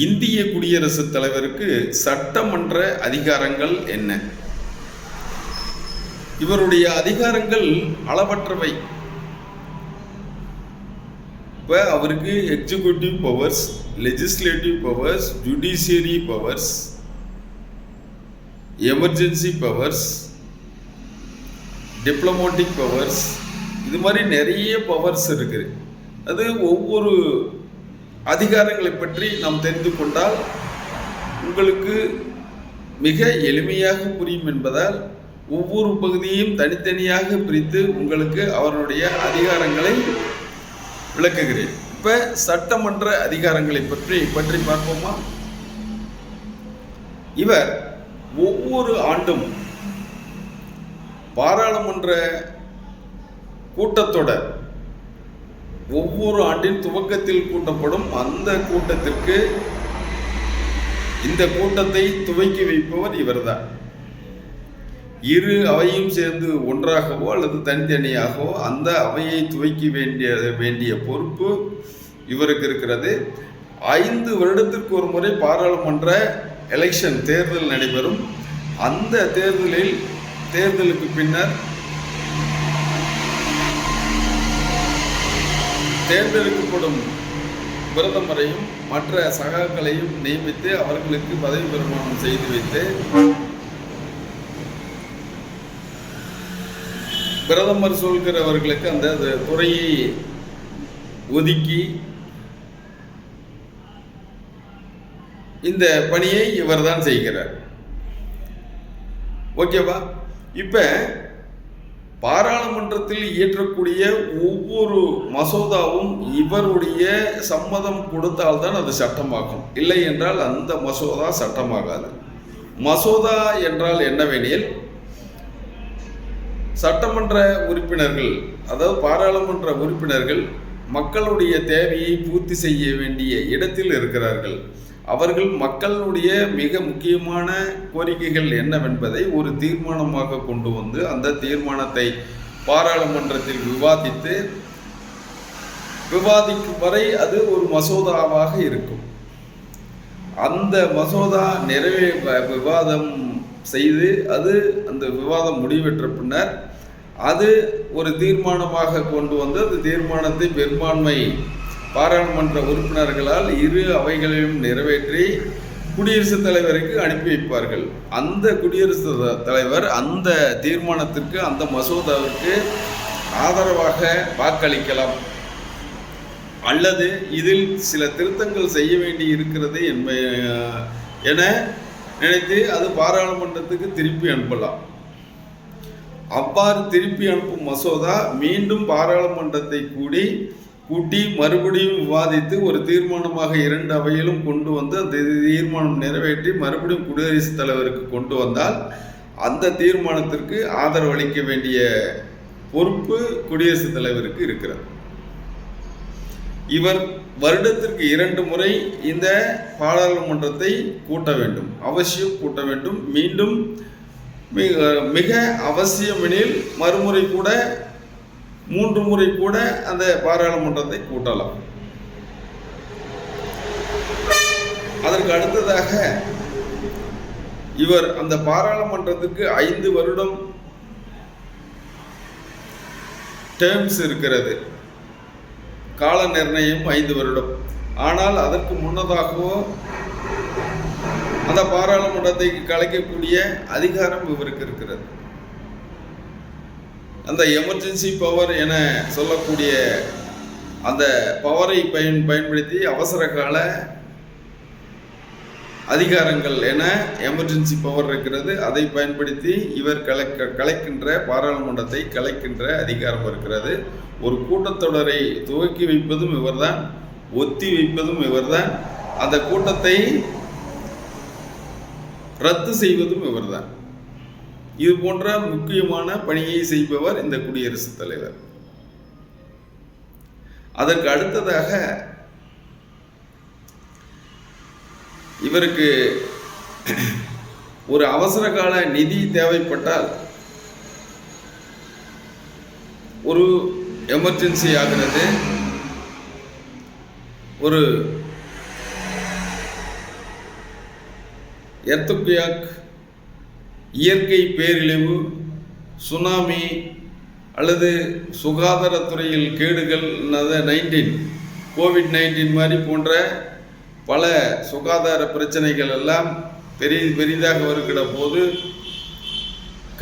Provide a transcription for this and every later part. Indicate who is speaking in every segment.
Speaker 1: இந்திய குடியரசுத் தலைவருக்கு சட்டமன்ற அதிகாரங்கள் என்ன? இவருடைய அதிகாரங்கள் அளவற்றவை. இப்போ அவருக்கு executive powers, legislative powers, judiciary powers, emergency powers, diplomatic powers, இது மாதிரி நிறைய பவர்ஸ் இருக்குது. அது ஒவ்வொரு அதிகாரங்களை பற்றி நாம் தெரிந்து கொண்டால் உங்களுக்கு மிக எளிமையாக புரியும் என்பதால் ஒவ்வொரு பகுதியையும் தனித்தனியாக பிரித்து உங்களுக்கு அவருடைய அதிகாரங்களை விளக்குகிறேன். இப்போ சட்டமன்ற அதிகாரங்களை பற்றி பார்ப்போமா? இவர் ஒவ்வொரு ஆண்டும் பாராளுமன்ற கூட்டத்தொடர் ஒவ்வொரு ஆண்டின் துவக்கத்தில் கூட்டப்படும். அந்த கூட்டத்திற்கு இந்த கூட்டத்தை துவக்கி வைப்பவர் இவர்தான். இரு அவையும் சேர்ந்து ஒன்றாகவோ அல்லது தனித்தனியாகவோ அந்த அவையை துவக்கி வேண்டிய பொறுப்பு இவருக்கு இருக்கிறது. 5 வருடத்திற்கு ஒரு முறை பாராளுமன்ற எலெக்ஷன் தேர்தல் நடைபெறும். அந்த தேர்தலுக்கு பின்னர் தேர்ந்தெடுக்கப்படும் பிரதமரையும் மற்ற சகாக்களையும் நியமித்து அவர்களுக்கு பதவி பிரமாணம் செய்து வைத்து பிரதமர் சொல்கிறவர்களுக்கு அந்த துறையை ஒதுக்கி இந்த பணியை இவர்தான் செய்கிறார். ஓகேவா? இப்ப பாராளுமன்றத்தில் இயற்றக்கூடிய ஒவ்வொரு மசோதாவும் இவருடைய சம்மதம் கொடுத்தால்தான் அது சட்டமாகும். இல்லை என்றால் அந்த மசோதா சட்டமாகாது. மசோதா என்றால் என்னவெனில், சட்டமன்ற உறுப்பினர்கள், அதாவது பாராளுமன்ற உறுப்பினர்கள் மக்களுடைய தேவையை பூர்த்தி செய்ய வேண்டிய இடத்தில் இருக்கிறார்கள். அவர்கள் மக்களுடைய மிக முக்கியமான கோரிக்கைகள் என்னவென்பதை ஒரு தீர்மானமாக கொண்டு வந்து அந்த தீர்மானத்தை பாராளுமன்றத்தில் விவாதிக்கும் வரை அது ஒரு மசோதாவாக இருக்கும். அந்த மசோதா விவாதம் செய்து அந்த விவாதம் முடிவெற்ற பின்னர் அது ஒரு தீர்மானமாக கொண்டு வந்து அந்த தீர்மானத்தை பெரும்பான்மை பாராளுமன்ற உறுப்பினர்களால் இரு அவைகளிலும் நிறைவேற்றி குடியரசுத் தலைவருக்கு அனுப்பி வைப்பார்கள். அந்த குடியரசுத் தலைவர் அந்த தீர்மானத்திற்கு, அந்த மசோதாவிற்கு ஆதரவாக வாக்களிக்கலாம், அல்லது இதில் சில திருத்தங்கள் செய்ய வேண்டி இருக்கிறது என நினைத்து அது பாராளுமன்றத்துக்கு திருப்பி அனுப்பலாம். அவ்வாறு திருப்பி அனுப்பும் மசோதா மீண்டும் பாராளுமன்றத்தை கூட்டி மறுபடியும் விவாதித்து ஒரு தீர்மானமாக 2 அவையிலும் கொண்டு வந்து அந்த தீர்மானம் நிறைவேற்றி மறுபடியும் குடியரசுத் தலைவருக்கு கொண்டு வந்தால் அந்த தீர்மானத்திற்கு ஆதரவு அளிக்க வேண்டிய பொறுப்பு குடியரசுத் தலைவருக்கு இருக்கிறது. இவர் வருடத்திற்கு 2 முறை இந்த பாராளுமன்றத்தை கூட்ட வேண்டும், அவசியம் கூட்ட வேண்டும். மீண்டும் மிக அவசியமெனில் மறுமுறை கூட 3 முறை கூட அந்த பாராளுமன்றத்தை கூட்டலாம். அதற்கு அடுத்ததாக இவர் அந்த பாராளுமன்றத்துக்கு 5 வருடம் டேர்ம்ஸ் இருக்கிறது, கால நிர்ணயம் 5 வருடம். ஆனால் அதற்கு முன்னதாகவோ அந்த பாராளுமன்றத்தை கலைக்கக்கூடிய அதிகாரம் இவருக்கு இருக்கிறது. அந்த எமர்ஜென்சி பவர் என சொல்லக்கூடிய அந்த பவரை பயன்படுத்தி அவசர கால அதிகாரங்கள் என எமர்ஜென்சி பவர் இருக்கிறது. அதை பயன்படுத்தி இவர் கலைக்கின்ற பாராளுமன்றத்தை கலைக்கின்ற அதிகாரம் இருக்கிறது. ஒரு கூட்டத்தொடரை துவக்கி வைப்பதும் இவர்தான், ஒத்தி வைப்பதும் இவர்தான், அந்த கூட்டத்தை ரத்து செய்வதும் இவர்தான். இது போன்ற முக்கியமான பணியை செய்பவர் இந்த குடியரசுத் தலைவர். அதற்கு அடுத்ததாக இவருக்கு ஒரு அவசர கால நிதி தேவைப்பட்டால், ஒரு எமர்ஜென்சி ஆகிறது, ஒரு எர்த்குயாக், இயற்கை பேரழிவு, சுனாமி அல்லது சுகாதாரத்துறையில் கேடுகள், கோவிட்-19 மாதிரி போன்ற பல சுகாதார பிரச்சனைகள் எல்லாம் பெரிதாக வருகிற போது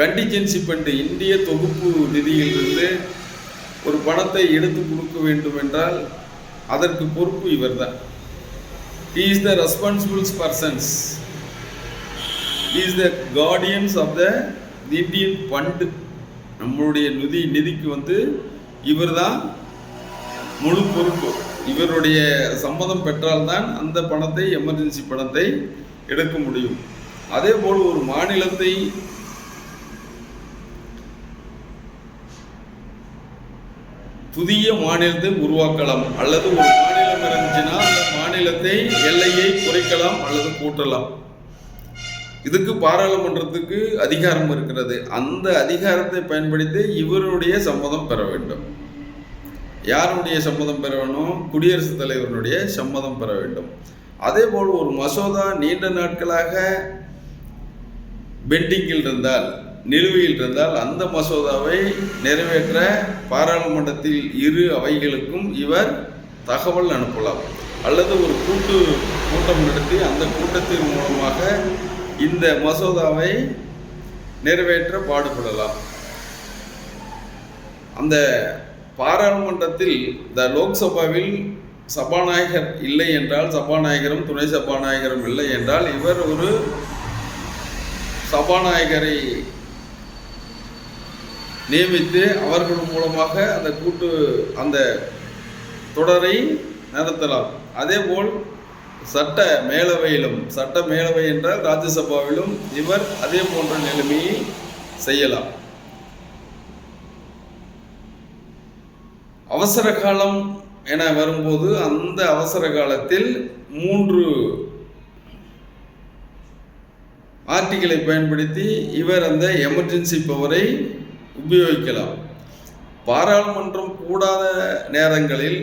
Speaker 1: கண்டிஜென்சி ஃபண்ட் இந்திய தொகுப்பு நிதியிலிருந்து ஒரு பணத்தை எடுத்து கொடுக்க வேண்டும் என்றால் அதற்கு பொறுப்பு இவர் தான். He is the responsible persons. He is the guardians of the Indian fund. நம்மளுடைய நிதிக்கு இவர் தான் முழு பொறுப்பு. இவருடைய சம்மதம் பெற்றால்தான் அந்த பணத்தை, எமர்ஜென்சி பணத்தை எடுக்க முடியும். அதே போல் ஒரு மாநிலத்தை புதிய மாநிலத்தை உருவாக்கலாம், அல்லது ஒரு மாநிலம் இருந்துச்சுன்னா அந்த மாநிலத்தை எல்லையை குறைக்கலாம் அல்லது கூட்டலாம். இதுக்கு பாராளுமன்றத்துக்கு அதிகாரம் இருக்கிறது. அந்த அதிகாரத்தை பயன்படுத்தி இவருடைய சம்மதம் பெற வேண்டும். யாருடைய சம்மதம் பெற வேண்டும்? குடியரசுத் தலைவருடைய சம்மதம் பெற வேண்டும். அதே போல் ஒரு மசோதா நீண்ட நாட்களாக பெண்டிங்கில் இருந்தால், நிலுவையில் இருந்தால், அந்த மசோதாவை நிறைவேற்ற பாராளுமன்றத்தில் இரு அவைகளுக்கும் இவர் தகவல் அனுப்பலாம், அல்லது ஒரு கூட்டம் நடத்தி அந்த கூட்டத்தின் மூலமாக இந்த மசோதாவை நிறைவேற்ற பாடுபடலாம். அந்த பாராளுமன்றத்தில் லோக்சபாவில் சபாநாயகர் இல்லை என்றால், சபாநாயகரும் துணை சபாநாயகரும் இல்லை என்றால், இவர் ஒரு சபாநாயகரை நியமித்து அவர்கள் மூலமாக அந்த தொடரை நடத்தலாம். அதேபோல் சட்ட மேலவை என்றால் ராஜ்யசபாவிலும் இவர் அதே போன்ற நிலைமையை செய்யலாம். அவசர காலம் என வரும்போது அந்த அவசர காலத்தில் 3 ஆர்டிகளை பயன்படுத்தி இவர் அந்த எமர்ஜென்சி பவரை உபயோகிக்கலாம். பாராளுமன்றம் கூடாத நேரங்களில்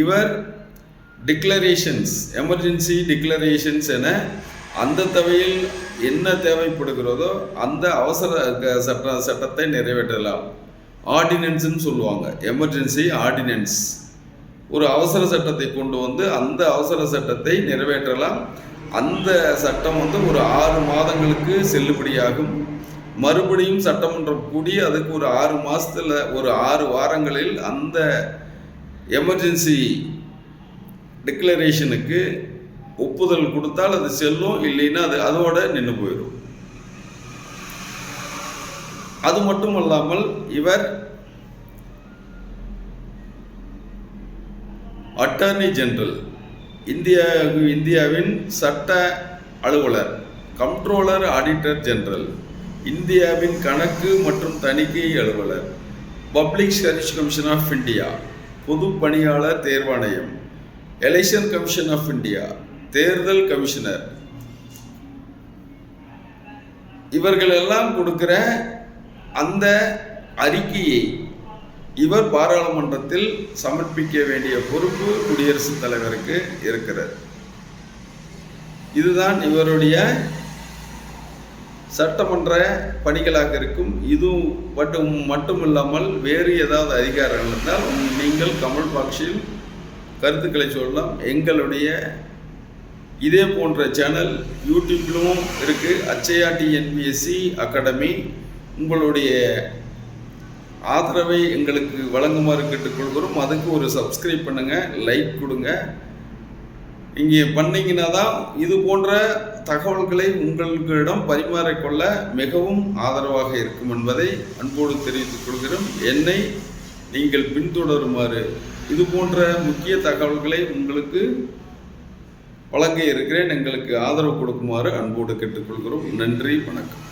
Speaker 1: இவர் எமர்ஜென்சி டிக்ளரேஷன்ஸ் என அந்த தேவையில் என்ன தேவைப்படுகிறதோ அந்த அவசர சட்டத்தை நிறைவேற்றலாம். ஆர்டினன்ஸ்ன்னு சொல்லுவாங்க, எமர்ஜென்சி ஆர்டினன்ஸ். ஒரு அவசர சட்டத்தை கொண்டு அந்த அவசர சட்டத்தை நிறைவேற்றலாம். அந்த சட்டம் ஒரு 6 மாதங்களுக்கு செல்லுபடியாகும். மறுபடியும் சட்டமன்றம் கூடி அதுக்கு ஒரு 6 மாதத்தில், ஒரு 6 வாரங்களில் அந்த எமர்ஜென்சி டிக்ளரேஷனுக்கு ஒப்புதல் கொடுத்தால் அது செல்லும், இல்லைன்னா அது அதோட நின்று போயிடும். அது மட்டுமல்லாமல் இவர் அட்டார்னி ஜெனரல், இந்தியாவின் சட்ட அலுவலர், கம்ப்ட்ரோலர், ஆடிட்டர் ஜெனரல், இந்தியாவின் கணக்கு மற்றும் தணிக்கை அலுவலர், public service commission of India, பொது பணியாளர் தேர்வாணையம், எலெக்ஷன் கமிஷன் ஆஃப் இந்தியா, தேர்தல் கமிஷனர், இவர்களெல்லாம் கொடுக்கிற அந்த அறிக்கையை இவர் பாராளுமன்றத்தில் சமர்ப்பிக்க வேண்டிய பொறுப்பு குடியரசுத் தலைவருக்கு இருக்கிறது. இதுதான் இவருடைய சட்டமன்ற பணிகளாக இருக்கும். இது மட்டுமில்லாமல் வேறு ஏதாவது அதிகாரங்கள் இருந்தால் நீங்கள் கமெண்ட் பாக்ஸில் கருத்துக்களை சொல்லலாம். எங்களுடைய இதே போன்ற சேனல் யூடியூப்லும் இருக்குது, அச்சயா டிஎன்பிஎஸ்சி அகாடமி. உங்களுடைய ஆதரவை எங்களுக்கு வழங்குமாறு கேட்டுக்கொள்கிறோம். அதுக்கு ஒரு சப்ஸ்கிரைப் பண்ணுங்கள், லைக் கொடுங்க. இங்கே பண்ணிங்கன்னா தான் இது போன்ற தகவல்களை உங்களிடம் பரிமாறிக்கொள்ள மிகவும் ஆதரவாக இருக்கும் என்பதை அன்போடு தெரிவித்துக் கொள்கிறோம். என்னை நீங்கள் பின்தொடருமாறு, இது போன்ற முக்கிய தகவல்களை உங்களுக்கு வழங்க இருக்கிறேன். எங்களுக்கு ஆதரவு கொடுக்குமாறு அன்போடு கேட்டுக்கொள்கிறோம். நன்றி, வணக்கம்.